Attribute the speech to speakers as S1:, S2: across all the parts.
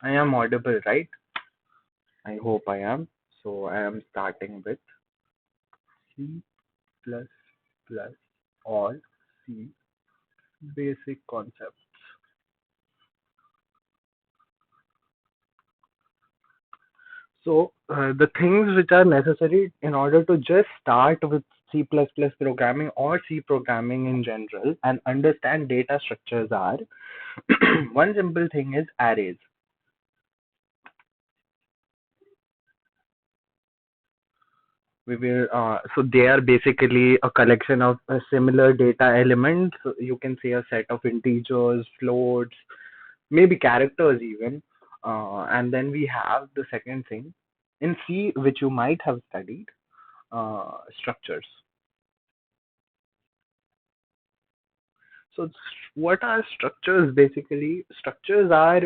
S1: I am audible, right? I hope I am. So I am starting with C plus plus all C basic concepts. So the things which are necessary in order to just start with C++ programming or C programming in general and understand data structures are one simple thing is arrays. We will so they are basically a collection of similar data elements. You can say a set of integers, floats, maybe characters even. And then we have the second thing in C, which you might have studied, structures. So what are structures? Basically, structures are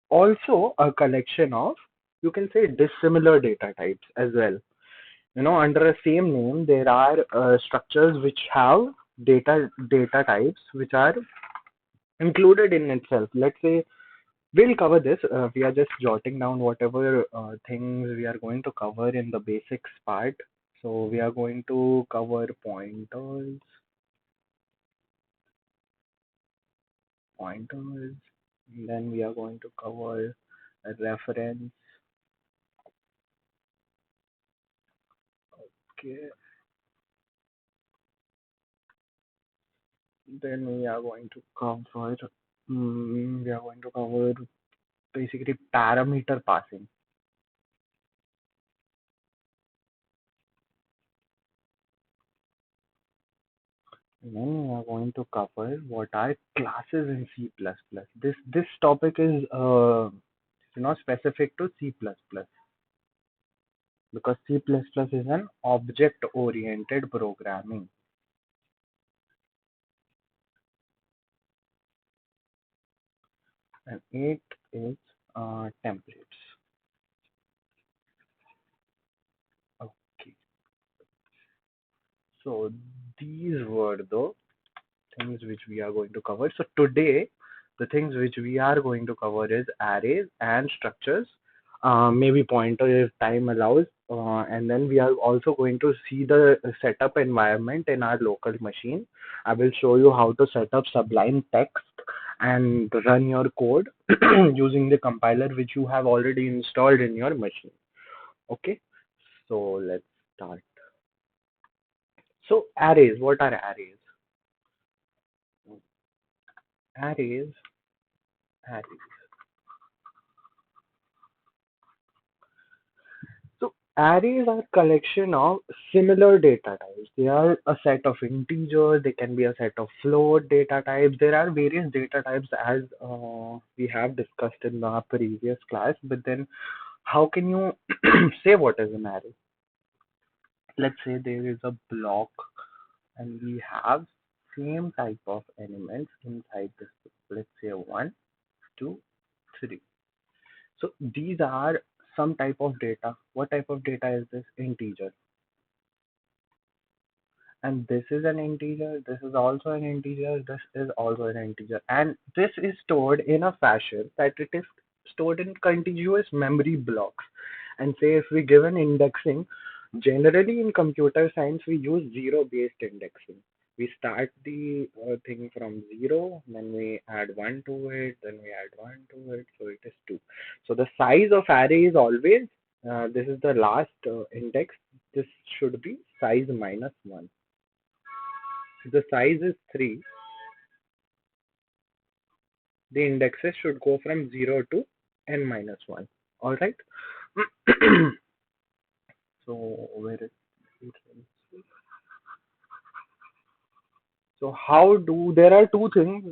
S1: also a collection of, you can say, dissimilar data types as well. Under a same name, there are structures which have data types which are included in itself. Let's say we'll cover this. We are just jotting down whatever things we are going to cover in the basics part. So we are going to cover pointers, and then we are going to cover a reference. Okay, then we are going to cover basically parameter passing. And then we are going to cover what are classes in C++. This topic is not specific to C++ because C++ is an object-oriented programming. And it is templates. Okay, so these were the things which we are going to cover. So today, the things which we are going to cover is arrays and structures, maybe pointer if time allows, and then we are also going to see the setup environment in our local machine. I will show you how to set up Sublime Text and run your code using the compiler which you have already installed in your machine. Okay, so let's start. So arrays, what are arrays? Arrays, arrays. So arrays are collection of similar data types. They are a set of integers. They can be a set of float data types. There are various data types as we have discussed in the previous class. But then, how can you say what is an array? Let's say there is a block, and we have same type of elements inside this. Let's say one, two, three. So these are some type of data. What type of data is this? Integer. And this is an integer, this is also an integer, this is also an integer, and this is stored in a fashion that it is stored in contiguous memory blocks. And say if we give an indexing, generally in computer science we use zero based indexing. We start the thing from zero, then we add one to it, then we add one to it, so it is two. So the size of array is always this is the last index, this should be size minus one. If the size is 3, the indexes should go from 0 to n minus 1. Alright? So, where is it? So, there are two things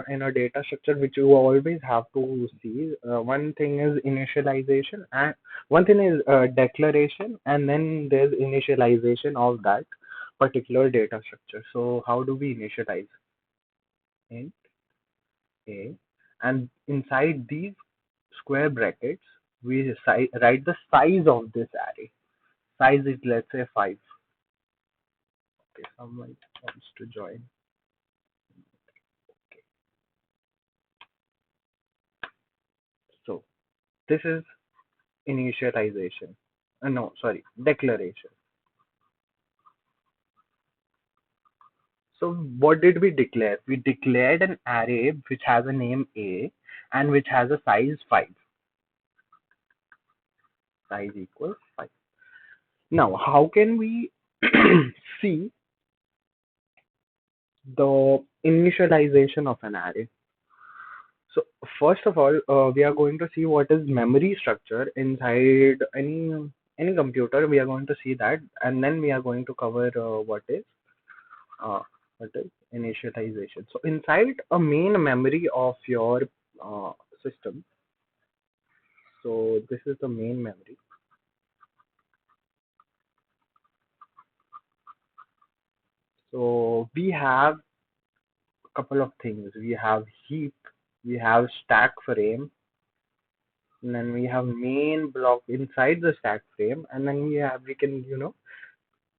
S1: in a data structure which you always have to see. One thing is initialization, and one thing is declaration, and then there's initialization of that particular data structure. So, how do we initialize? In A, and inside these square brackets, we write the size of this array. Size is, let's say, 5. Okay, someone wants to join. Okay. So This is initialization. No, sorry, declaration. So what did we declare? We declared an array which has a name A and which has a size 5. Size equals 5. Now, how can we see the initialization of an array? So first of all, we are going to see what is memory structure inside any computer. We are going to see that, and then we are going to cover uh, what is initialization. So inside a main memory of your uh, system. So this is the main memory. So we have a couple of things. We have heap, we have stack frame, and then we have main block inside the stack frame, and then we can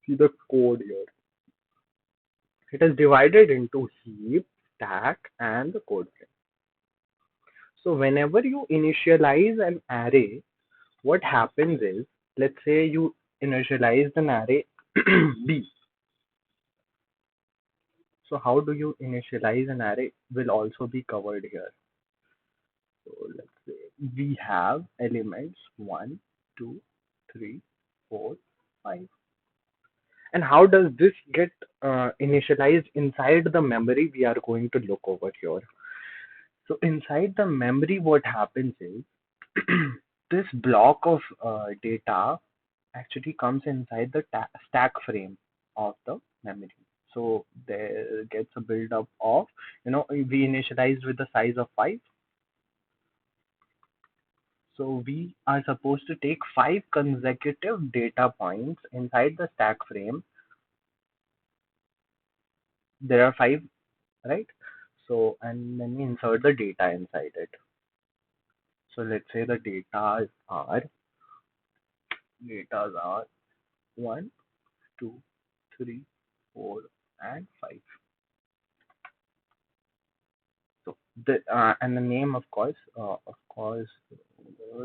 S1: see the code here. It is divided into heap, stack, and the code frame. So whenever you initialize an array, what happens is, let's say you initialize an array B. So how do you initialize an array will also be covered here. So let's say we have elements 1, 2, 3, 4, 5. And how does this get initialized inside the memory we are going to look over here? So inside the memory, what happens is this block of data actually comes inside the stack frame of the memory. So there gets a build up of, we initialized with the size of 5. So we are supposed to take 5 consecutive data points inside the stack frame. There are 5, right? So, and then we insert the data inside it. So let's say the datas are 1, 2, 3, 4, and 5. So and the name,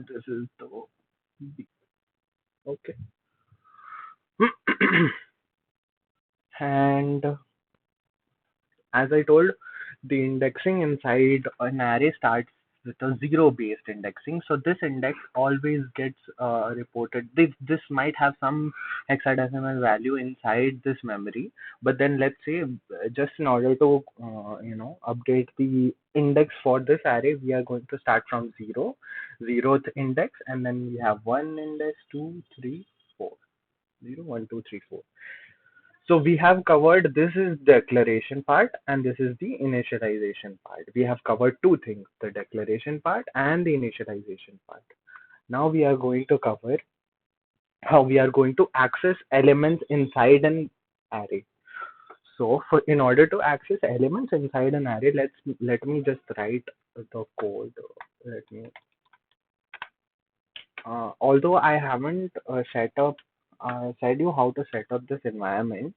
S1: this is the B. Okay. And as I told, the indexing inside an array starts with a zero-based indexing. So this index always gets reported. This might have some hexadecimal value inside this memory, but then let's say just in order to update the index for this array, we are going to start from zeroth index, and then we have one index, two, three, four, 0, 1, 2, 3, 4. So we have covered this is declaration part and this is the initialization part. We have covered two things, the declaration part and the initialization part. Now we are going to cover how we are going to access elements inside an array. So in order to access elements inside an array, let me just write the code. Let me although I haven't said you how to set up this environment,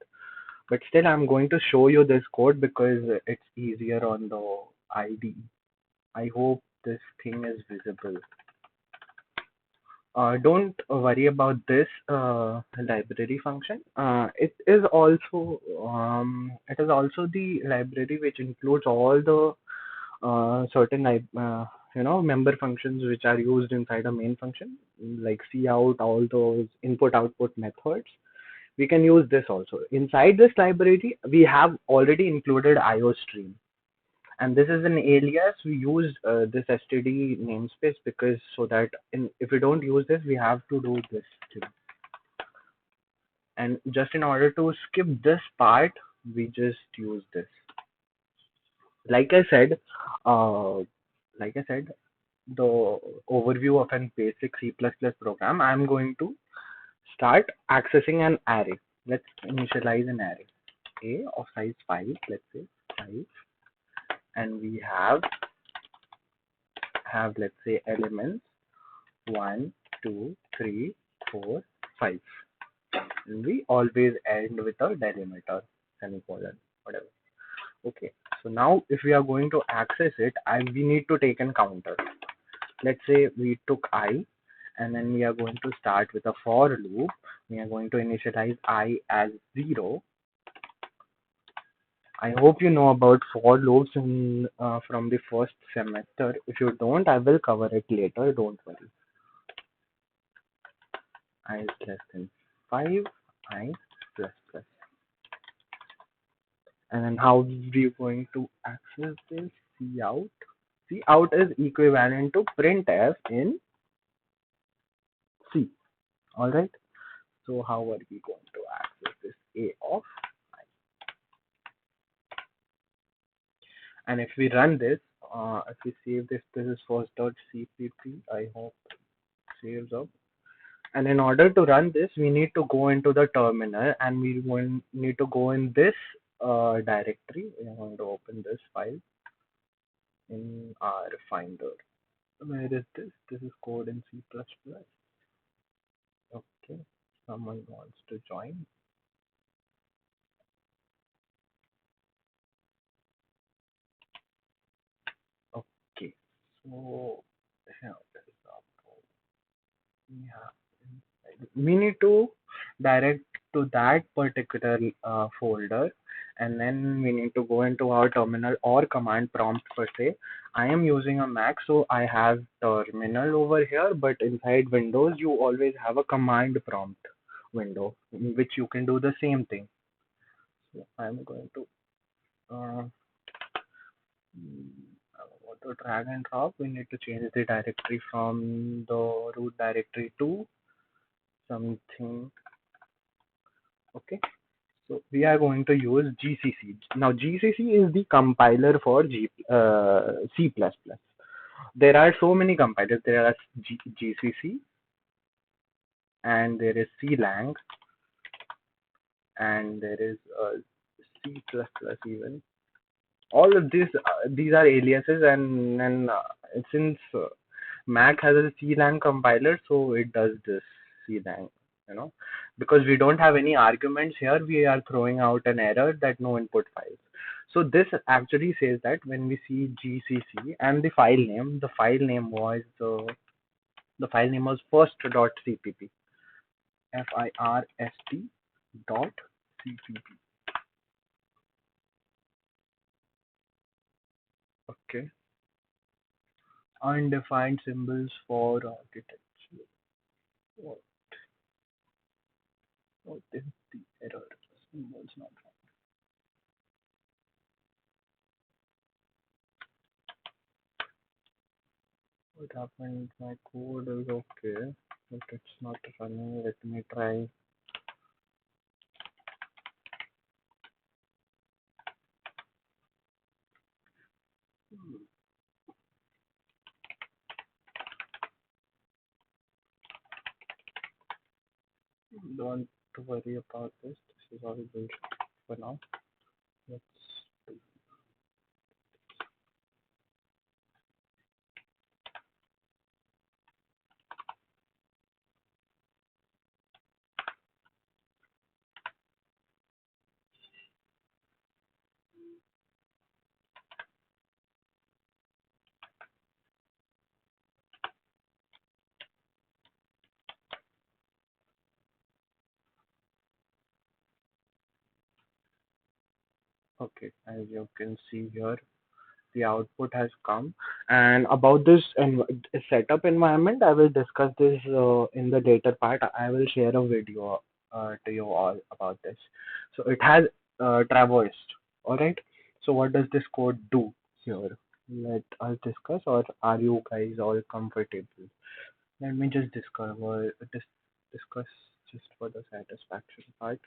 S1: but still I'm going to show you this code because it's easier on the IDE. I hope this thing is visible. Don't worry about this library function. It is also the library which includes all the certain member functions which are used inside a main function, like cout, all those input output methods. We can use this also. Inside this library, we have already included IOStream. And this is an alias. We use this std namespace because so that if we don't use this, we have to do this thing. And just in order to skip this part, we just use this. Like I said, uh, the overview of an basic C++ program, I'm going to start accessing an array. Let's initialize an array. A of size 5, let's say 5, and we have let's say elements 1, 2, 3, 4, 5. And we always end with a delimiter, semicolon, whatever. Okay, so now if we are going to access it, we need to take an counter. let's say we took I, and then we are going to start with a for loop. We are going to initialize I as 0. I hope you know about for loops from the first semester. If you don't, I will cover it later. Don't worry. I is less than 5, I plus plus. And then how are we going to access this? Cout. Cout is equivalent to printf in C. All right. So how are we going to access this A of I? And if we run this, if we save this, this is first.cpp. I hope it saves up. And in order to run this, we need to go into the terminal, and we need to go in this directory. We are going to open this file in our Finder. Where is this? This is code in C++. Okay, someone wants to join. Okay, so here is our code. We need to direct to that particular folder, and then we need to go into our terminal or command prompt per se. I am using a Mac, so I have terminal over here, but inside Windows you always have a command prompt window in which you can do the same thing. So I'm going to uh, I want to drag and drop. We need to change the directory from the root directory to something. Okay, so we are going to use GCC. Now GCC is the compiler for C++. There are so many compilers. There are GCC, and there is CLang, and there is C++ even. All of these are aliases, and since Mac has a CLang compiler, so it does this CLang, you know, because we don't have any arguments here, we are throwing out an error that no input files. So this actually says that when we see GCC and the file name was first.cpp, first dot cpp. Okay, undefined symbols for architecture. What, what is the error? Symbols not found. What happened? My code is okay, but it's not running. Let me try. Don't worry about this. This is all bullshit for now. Let's okay. As you can see here, the output has come. And about this setup environment, I will discuss this in the later part. I will share a video to you all about this. So it has traversed. All right. So what does this code do here? Let us discuss, or are you guys all comfortable? Let me just discuss just for the satisfaction part.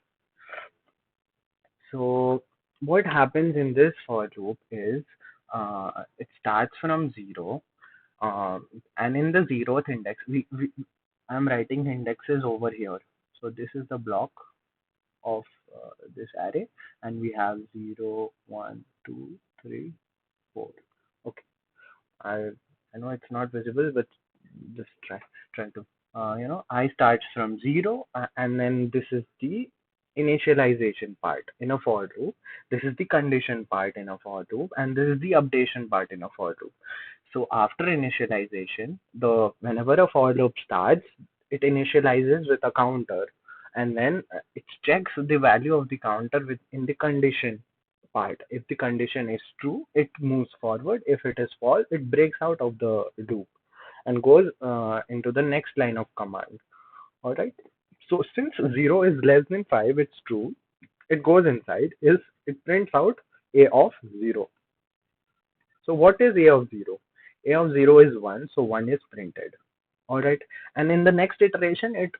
S1: So what happens in this for loop is it starts from 0, and in the 0th index, I'm writing indexes over here. So this is the block of this array, and we have 0, 1, 2, 3, 4. Okay, I I know it's not visible, but just try to I starts from 0, and then this is the initialization part in a for loop. This is the condition part in a for loop, and this is the updation part in a for loop. So after initialization, the whenever a for loop starts, it initializes with a counter, and then it checks the value of the counter within the condition part. If the condition is true, it moves forward. If it is false, it breaks out of the loop and goes into the next line of command. All right. So since 0 is less than 5, it's true. It goes inside. Is it prints out a of 0. So what is a of 0? A of 0 is 1, so 1 is printed. All right. And in the next iteration, it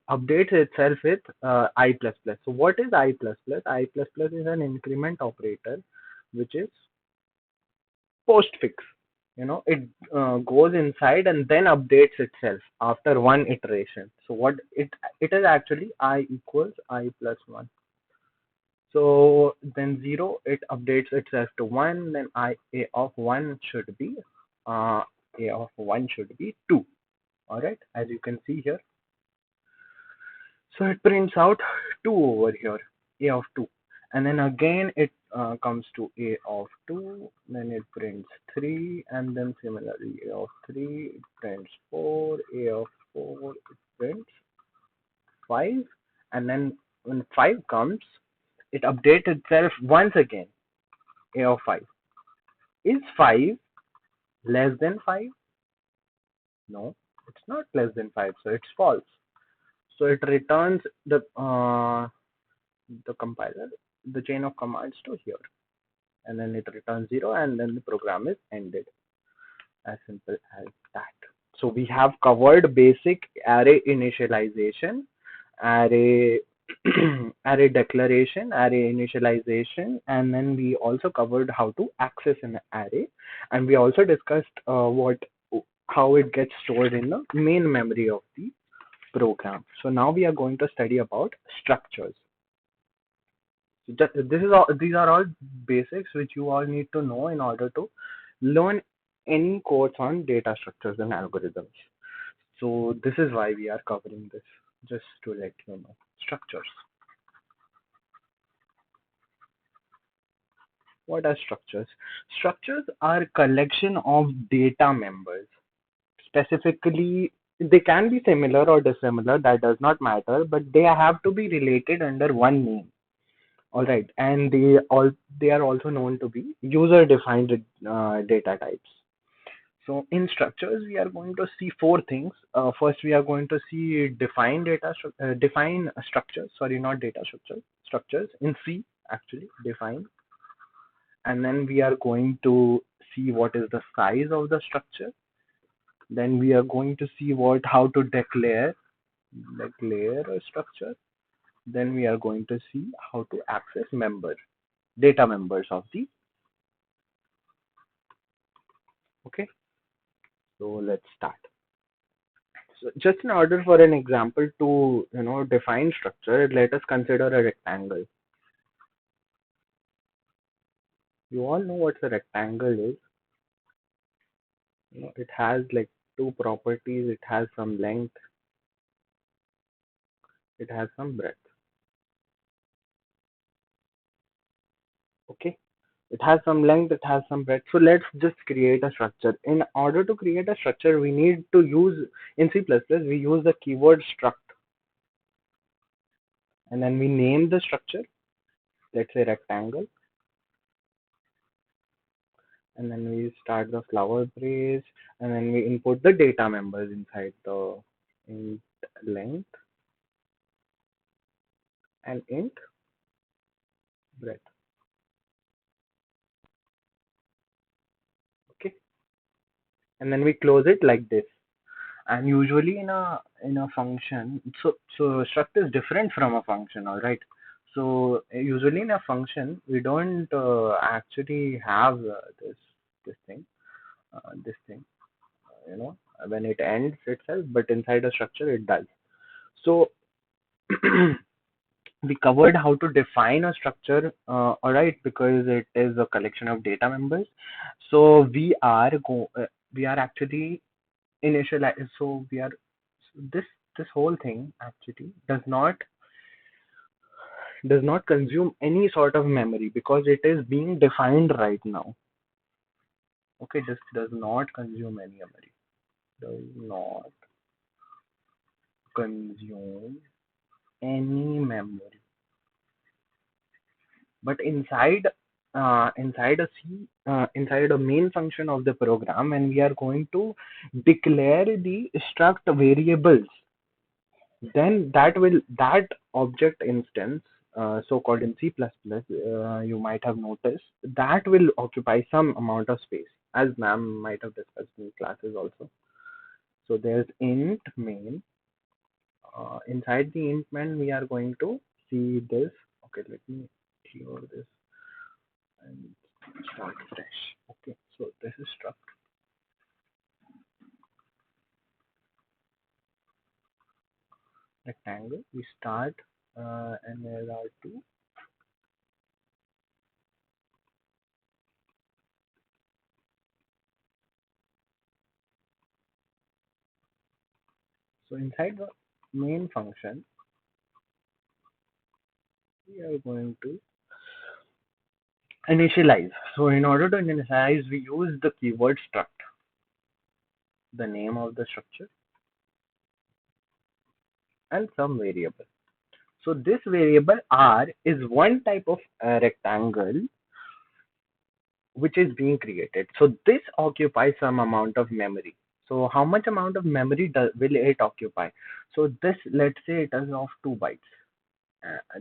S1: updates itself with I plus plus. So what is I plus plus? I plus plus is an increment operator, which is postfix. It goes inside and then updates itself after one iteration. So what it is actually I equals I plus 1. So then 0, it updates itself to 1, then a of 1 should be uh, a of 1 should be 2. All right, as you can see here. So it prints out 2 over here, a of 2. And then again it comes to a of 2, then it prints 3, and then similarly a of 3, it prints 4, a of 4, it prints 5, and then when 5 comes, it updates itself once again, a of 5. Is 5 less than 5? No, it's not less than 5, so it's false. So it returns the compiler, the chain of commands to here, and then it returns 0, and then the program is ended. As simple as that. So we have covered basic array initialization, array array declaration, array initialization, and then we also covered how to access an array, and we also discussed what how it gets stored in the main memory of the program. So now we are going to study about structures. This is all, these are all basics which you all need to know in order to learn any course on data structures and algorithms. So this is why we are covering this, just to let you know. Structures. What are structures? Structures are collection of data members. Specifically, they can be similar or dissimilar, that does not matter, but they have to be related under one name. All right, and they are also known to be user-defined data types. So in structures, we are going to see four things. First, we are going to see define structures. Sorry, not data structures. Structures in C actually define, and then we are going to see what is the size of the structure. Then we are going to see how to declare a structure. Then we are going to see how to access data members of the. Okay, so let's start. So just in order for an example to define structure, let us consider a rectangle. You all know what a rectangle is. It has like two properties. It has some length. It has some breadth. Okay. It has some length. It has some breadth. So let's just create a structure. In order to create a structure, we need to use in C++. We use the keyword struct, and then we name the structure. Let's say rectangle, and then we start the flower brace, and then we input the data members inside the int length and int breadth. Okay, and then we close it like this. And usually in a function, so struct is different from a function. All right, so usually in a function we don't actually have this thing, when it ends itself, but inside a structure it does. So we covered how to define a structure, all right, because it is a collection of data members. So we are actually initialize. So we are this whole thing actually does not consume any sort of memory because it is being defined right now. Okay, this does not consume any memory. Does not consume any memory. But inside a C, inside a main function of the program, when we are going to declare the struct variables, then that object instance, so-called in C++, you might have noticed that will occupy some amount of space, as ma'am might have discussed in classes also. So there's int main. Inside the int main, we are going to see this. Okay, let me clear this and start fresh. Okay, so this is struct rectangle. We start and there are two. So inside the main function, we are going to initialize. So in order to initialize, we use the keyword struct, the name of the structure, and some variable. So this variable R is one type of rectangle which is being created. So this occupies some amount of memory. So how much amount of memory will it occupy? So this, let's say it is of 2 bytes.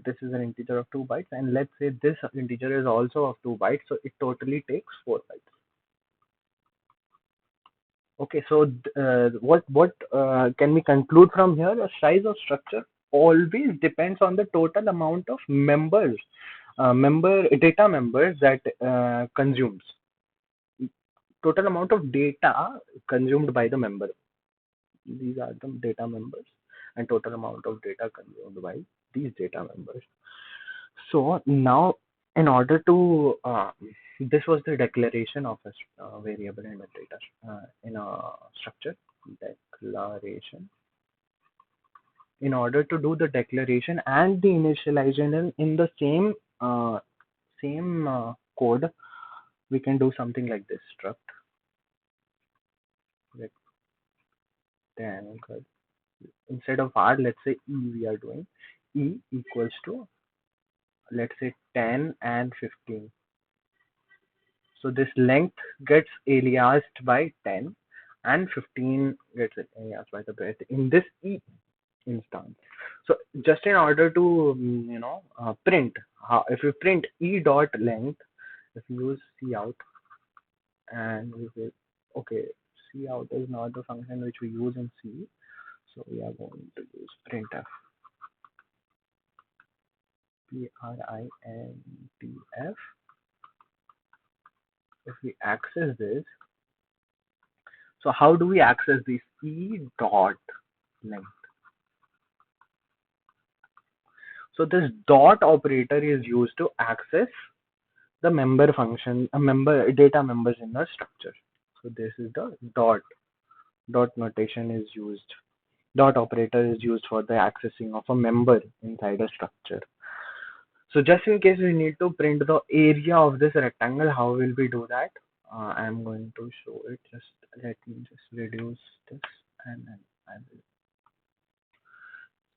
S1: This is an integer of 2 bytes, and let's say this integer is also of 2 bytes, so it totally takes 4 bytes. Okay, so what can we conclude from here? The size of structure always depends on the total amount of members, data members that consumes. Total amount of data consumed by the member. These are the data members, and total amount of data consumed by these data members. So now, in order to this was the declaration of a variable in a data in a structure. Declaration. In order to do the declaration and the initialization in the same code, we can do something like this: struct rectangle. Instead of r, let's say e, we are doing e equals to, let's say, 10 and 15. So this length gets aliased by 10 and 15 gets aliased by the breadth in this e instance. So just in order to print, if you print e dot length, if you use cout, and we will, okay, cout is not the function which we use in C, so we are going to use printf. Printf. If we access this, so how do we access this e dot length? So this dot operator is used to access the member function, a member data members in the structure. So this is the dot notation is used. Dot operator is used for the accessing of a member inside a structure. So just in case we need to print the area of this rectangle, how will we do that? I'm going to show it. Just let me just reduce this, and then I will.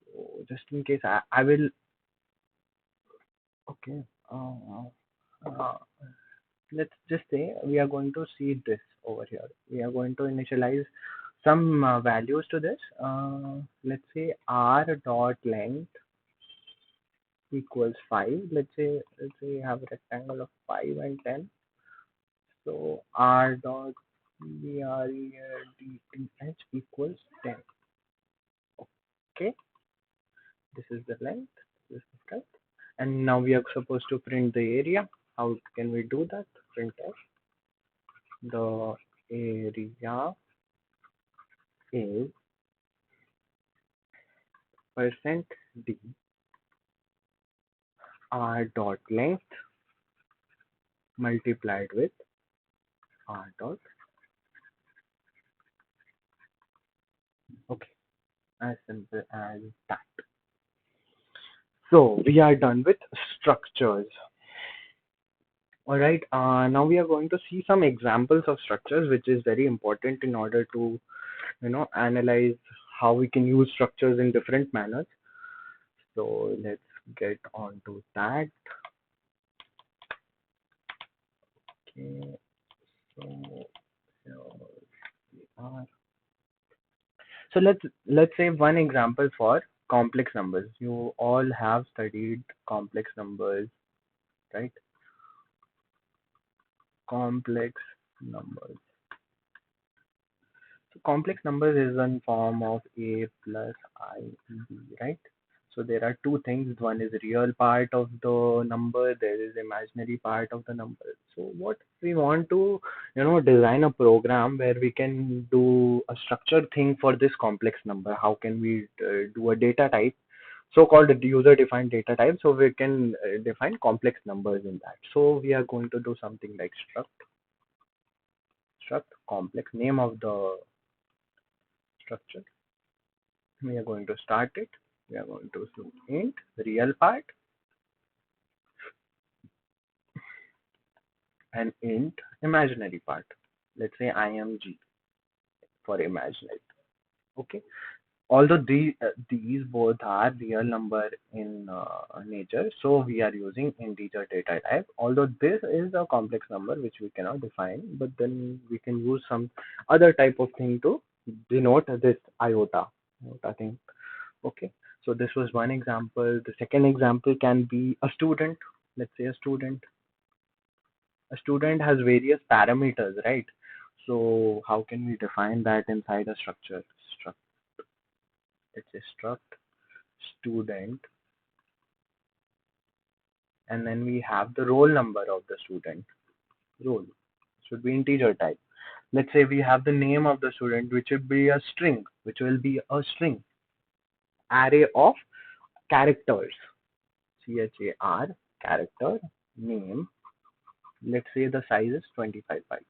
S1: So just in case I will. Okay. Uh, let's just say we are going to see this over here. We are going to initialize some values to this. Let's say r dot length equals 5. Let's say you have a rectangle of 5 and 10. So r dot brerdth equals 10. Okay, this is the length. This is the breadth. And now we are supposed to print the area. How can we do that? Print of the area is percent %d r dot length multiplied with r dot. Okay, as simple as that. So we are done with structures. All right. Now we are going to see some examples of structures, which is very important in order to, analyze how we can use structures in different manners. So let's get on to that. Okay. So here we are. So let's say one example for complex numbers. You all have studied complex numbers, right? Complex numbers. So complex numbers is one form of a plus I b, right? So there are two things. One is real part of the number. There is imaginary part of the number. So what we want to, design a program where we can do a structured thing for this complex number. How can we do a data type, so-called user-defined data type, so we can define complex numbers in that. So we are going to do something like struct complex name of the structure. We are going to start it. We are going to do int real part and int imaginary part. Let's say img for imaginary. Okay. Although these both are real number in nature, so we are using integer data type. Although this is a complex number which we cannot define, but then we can use some other type of thing to denote this iota thing. Okay, so this was one example. The second example can be a student. Let's say a student. A student has various parameters, right? So how can we define that inside a structure? Struct, let's say struct student, and then we have the roll number of the student. Roll should be integer type. Let's say we have the name of the student, which will be a string, array of characters. Char character name. Let's say the size is 25 bytes.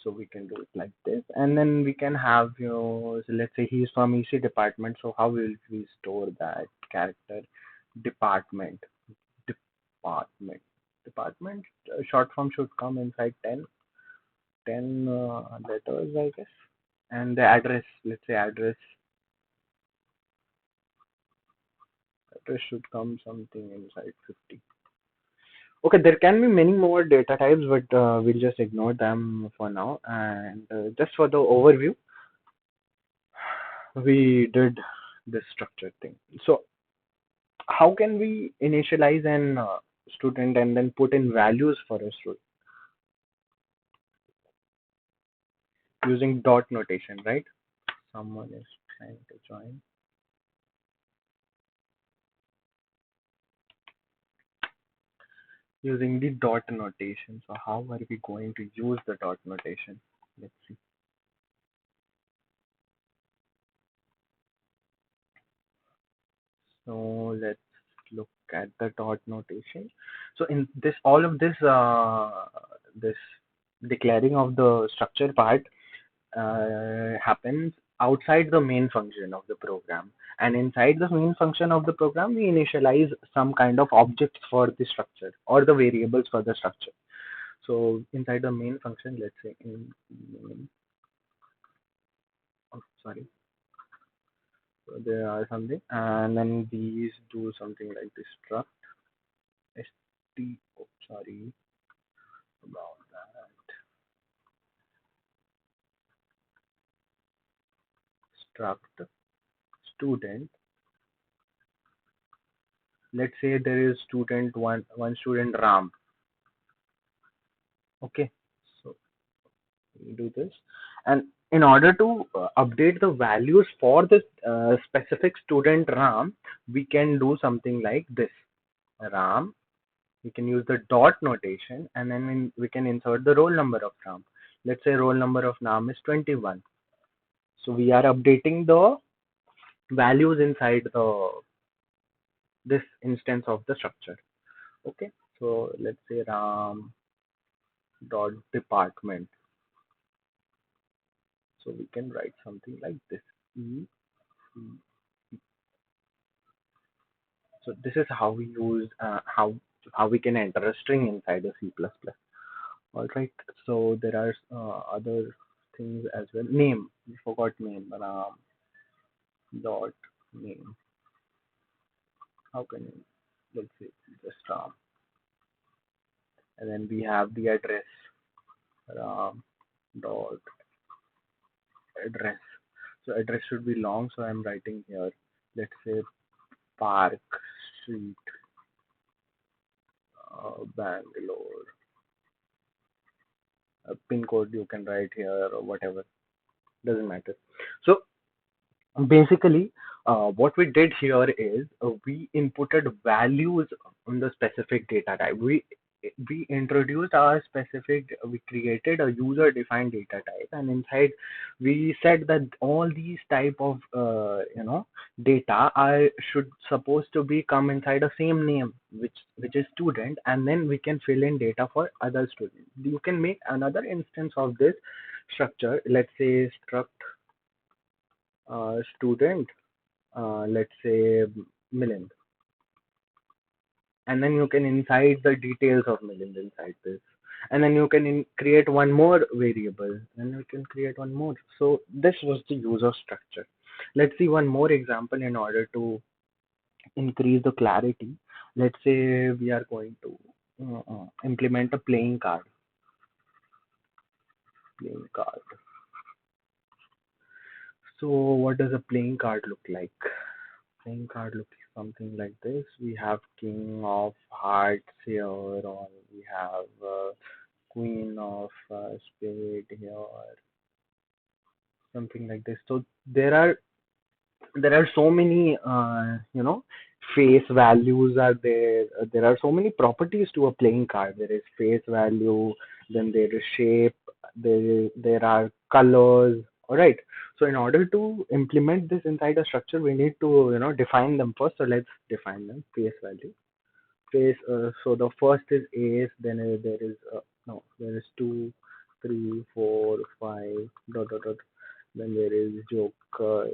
S1: So we can do it like this, and then we can have, so let's say he's from EC department. So how will we store that character? Department, department, department. Short form should come inside 10 letters, I guess. And the address, let's say address should come something inside 50. Okay, there can be many more data types, but we'll just ignore them for now. And just for the overview, we did this structured thing. So how can we initialize an student and then put in values for a student using dot notation, right? Someone is trying to join. Using the dot notation. So how are we going to use the dot notation? Let's see. So let's look at the dot notation. So in this, all of this, this declaring of the structure part happens outside the main function of the program. And inside the main function of the program, we initialize some kind of objects for the structure or the variables for the structure. So inside the main function, let's say in main, oh, sorry, so there are something, and then these do something like this struct st. Oh, sorry about that. Struct student. Let's say there is student one student Ram. Okay, so we do this, and in order to update the values for this specific student Ram, we can do something like this. Ram, we can use the dot notation, and then we can insert the roll number of Ram. Let's say roll number of Ram is 21. So we are updating the values inside the this instance of the structure. Okay, so let's say Ram dot department. So we can write something like this. E, E. So this is how we use how how we can enter a string inside a C++. All right. So there are other things as well. Name. We forgot name. Ram dot name. How can you? Let's say just Ram. And then we have the address. Ram dot address. So address should be long. So I'm writing here. Let's say Park Street, Bangalore. Pin code you can write here or whatever. Doesn't matter. So basically, what we did here is we inputted values on the specific data type. We introduced our specific. We created a user-defined data type, and inside we said that all these type of data are should supposed to be come inside a same name, which is student, and then we can fill in data for other students. You can make another instance of this structure. Let's say struct student, let's say Milind, and then you can inside the details of Milind inside this, and then you can create one more variable, and you can create one more. So this was the user structure. Let's see one more example in order to increase the clarity. Let's say we are going to implement a playing card. Playing card. So what does a playing card look like? Playing card looks something like this. We have King of Hearts here, or we have Queen of Spade here, something like this. So there are so many face values are there. There are so many properties to a playing card. There is face value, then there is shape, there are colors. All right. So in order to implement this inside a structure, we need to define them first. So let's define them. Face value. Face. So the first is ace. Then there is no. There is two, three, four, five. Dot dot dot. Then there is joker.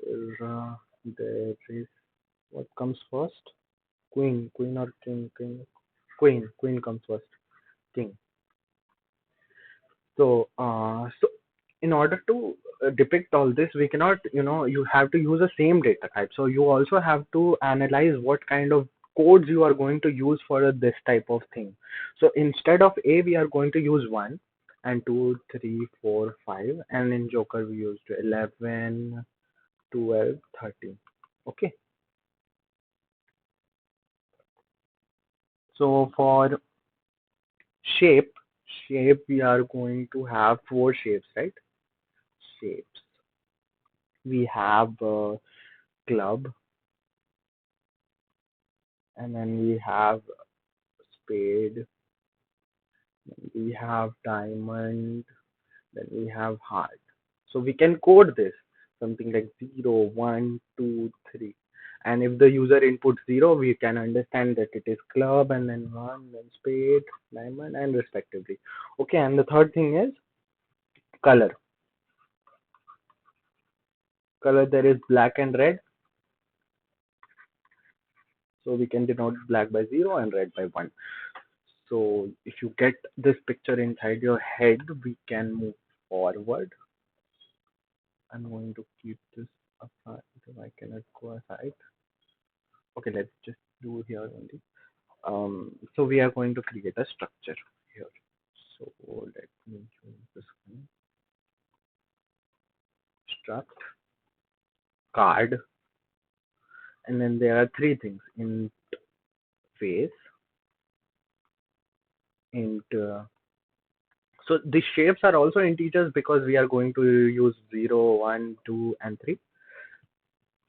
S1: There is what comes first? Queen. Queen or king? King. Queen. Queen comes first. King. So in order to depict all this, we cannot, you have to use the same data type. So you also have to analyze what kind of codes you are going to use for this type of thing. So instead of A, we are going to use 1 and 2, 3, 4, 5, and in Joker we used 11, 12, 13. Okay. So for shape, shape we are going to have four shapes, right? Shapes. We have club, and then we have spade, then we have diamond, then we have heart. So we can code this something like 0, 1, 2, 3. And if the user inputs 0, we can understand that it is club, and then 1, then spade, diamond, and respectively. Okay, and the third thing is color. Color, there is black and red. So we can denote black by 0 and red by 1. So if you get this picture inside your head, we can move forward. I'm going to keep this aside because I cannot go aside. Okay, let's just do here only. So we are going to create a structure here. So let me use this one. Struct card, and then there are three things: int face, int. So the shapes are also integers because we are going to use 0, 1, 2, and 3.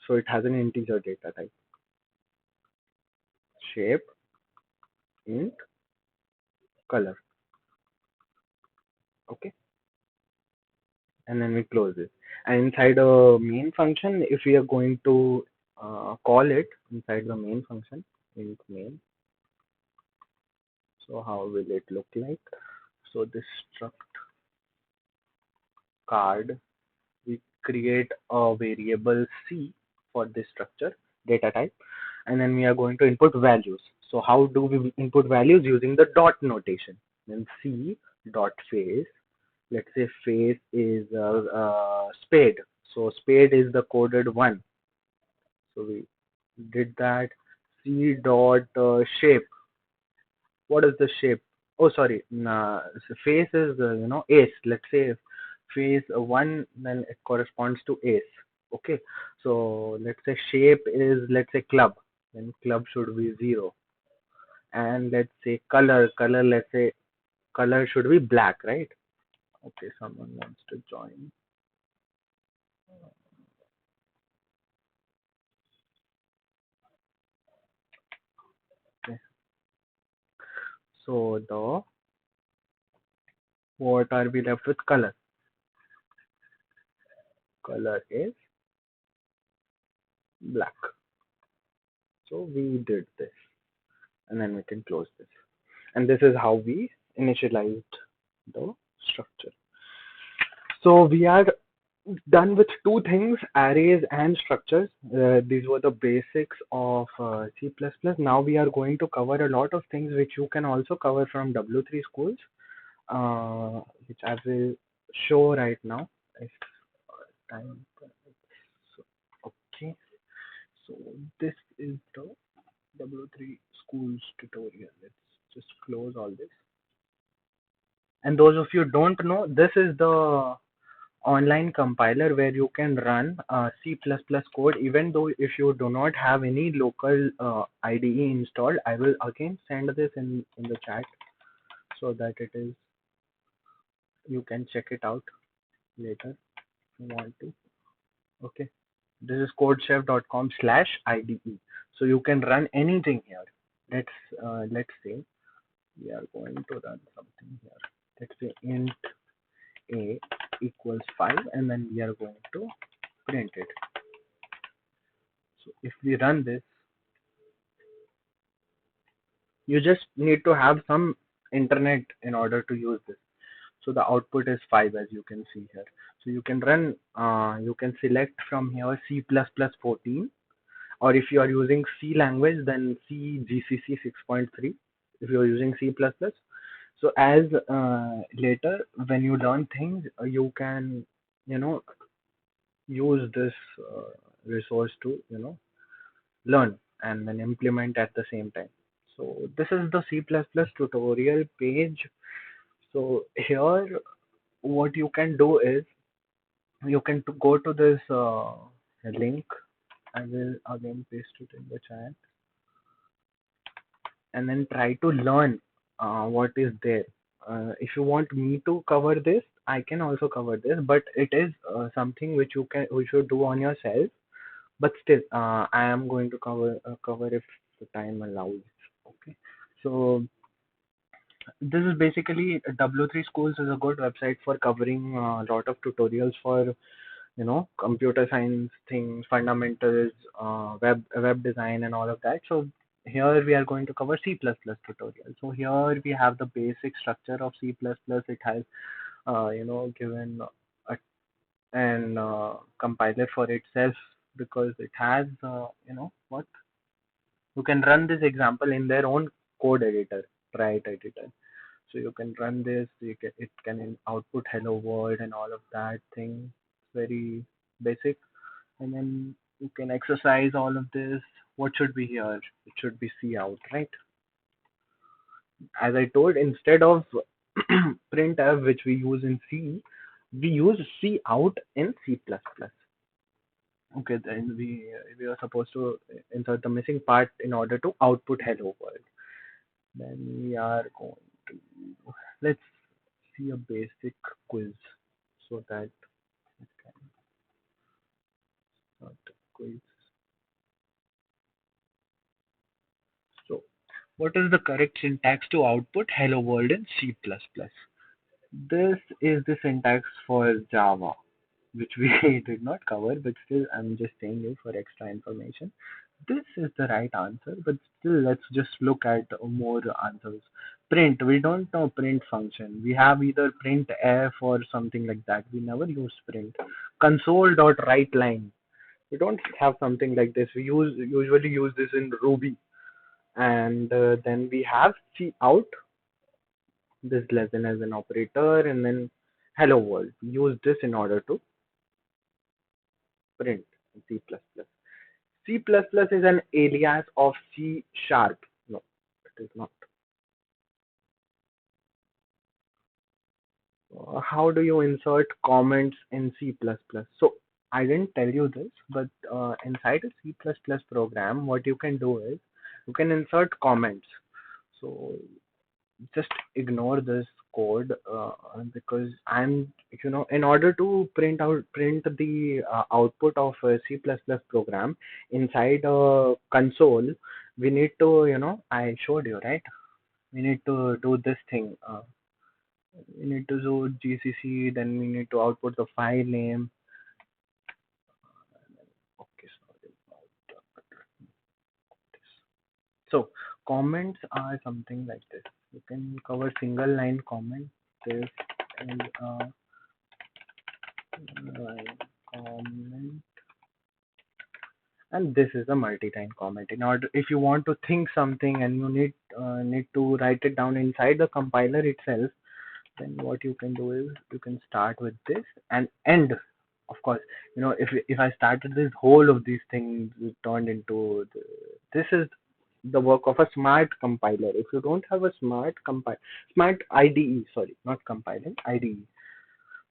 S1: So it has an integer data type. Shape, int, color. Okay, and then we close it. And inside a main function, if we are going to call it inside the main function, int main. So how will it look like? So this struct card, we create a variable C for this structure data type, and then we are going to input values. So how do we input values? Using the dot notation. Then C dot face. Let's say face is spade. So spade is the coded one. So we did that. C dot shape. What is the shape? Oh, sorry. Nah, so face is ace. Let's say face one, then it corresponds to ace. Okay. So let's say shape is, let's say, club. Then club should be zero. And let's say color. Color. Let's say color should be black, right? Okay. Someone wants to join. Okay. So the what are we left with? Color. Color is black. So we did this, and then we can close this. And this is how we initialized the structure. So we are done with two things, arrays and structures. These were the basics of C++. Now we are going to cover a lot of things which you can also cover from W3 schools, which I will show right now. If time so, okay, so this is the W3 schools tutorial. Let's just close all this. And those of you don't know, this is the online compiler where you can run C++ code, even though if you do not have any local IDE installed. I will again send this in the chat so that it is, you can check it out later if you want to. Okay, this is codechef.com/IDE, so you can run anything here. Let's say we are going to run something here. Let's say int a equals 5, and then we are going to print it. So if we run this, you just need to have some internet in order to use this. So the output is 5, as you can see here. So you can run, you can select from here C++ 14, or if you are using C language, then C GCC 6.3 if you are using C++. So as later when you learn things, you can, you know, use this resource to, learn and then implement at the same time. So this is the C++ tutorial page. So here what you can do is you can go to this link. I will again paste it in the chat, and then try to learn what is there. If you want me to cover this, I can also cover this, but it is something which you should do on yourself. But still, I am going to cover if the time allows. Okay. So this is basically W3 Schools is a good website for covering a lot of tutorials for, computer science things, fundamentals, web design, and all of that. So here we are going to cover C++ tutorial. So here we have the basic structure of C++. It has given a an compiler for itself, because it has what you can run this example in their own code editor, write editor. So you can run this, it can output hello world and all of that thing. Very basic. And then you can exercise all of this. What should be here? It should be C out, right? As I told, instead of printf, which we use in C, we use C out in C++. Okay, then we are supposed to insert the missing part in order to output hello world. Then we are going to, let's see a basic quiz so that we can start the quiz. So, what is the correct syntax to output hello world in C++? This is the syntax for Java, which we did not cover, but still I'm just saying it for extra information. This is the right answer, but still let's just look at more answers. Print, we don't know print function. We have either print f or something like that. We never use print. Console dot write line. We don't have something like this. We usually use this in Ruby, And then we have C out, this less than as an operator, and then hello world. Use this in order to print C++. C++ is an alias of C sharp. No, it is not. How do you insert comments in C++? So I didn't tell you this, but inside a C++ program, what you can do is you can insert comments. So just ignore this code because in order to print the output of a C++ program inside a console, we need to, I showed you, right? We need to do this thing. We need to do GCC, then we need to output the file name. Okay, sorry about this. So comments are something like this. You can cover single line comment. This is a line comment, and this is a multi-line comment. In order, if you want to think something and you need to write it down inside the compiler itself, then what you can do is you can start with this and end. Of course, if I started this whole of these things it turned into this is the work of a smart compiler. If you don't have a smart IDE, sorry, not compiling, IDE.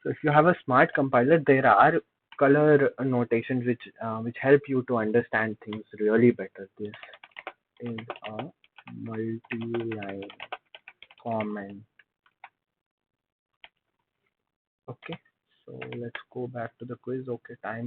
S1: So if you have a smart compiler, there are color notations which help you to understand things really better. This is a multi-line comment. Okay, so let's go back to the quiz. Okay, time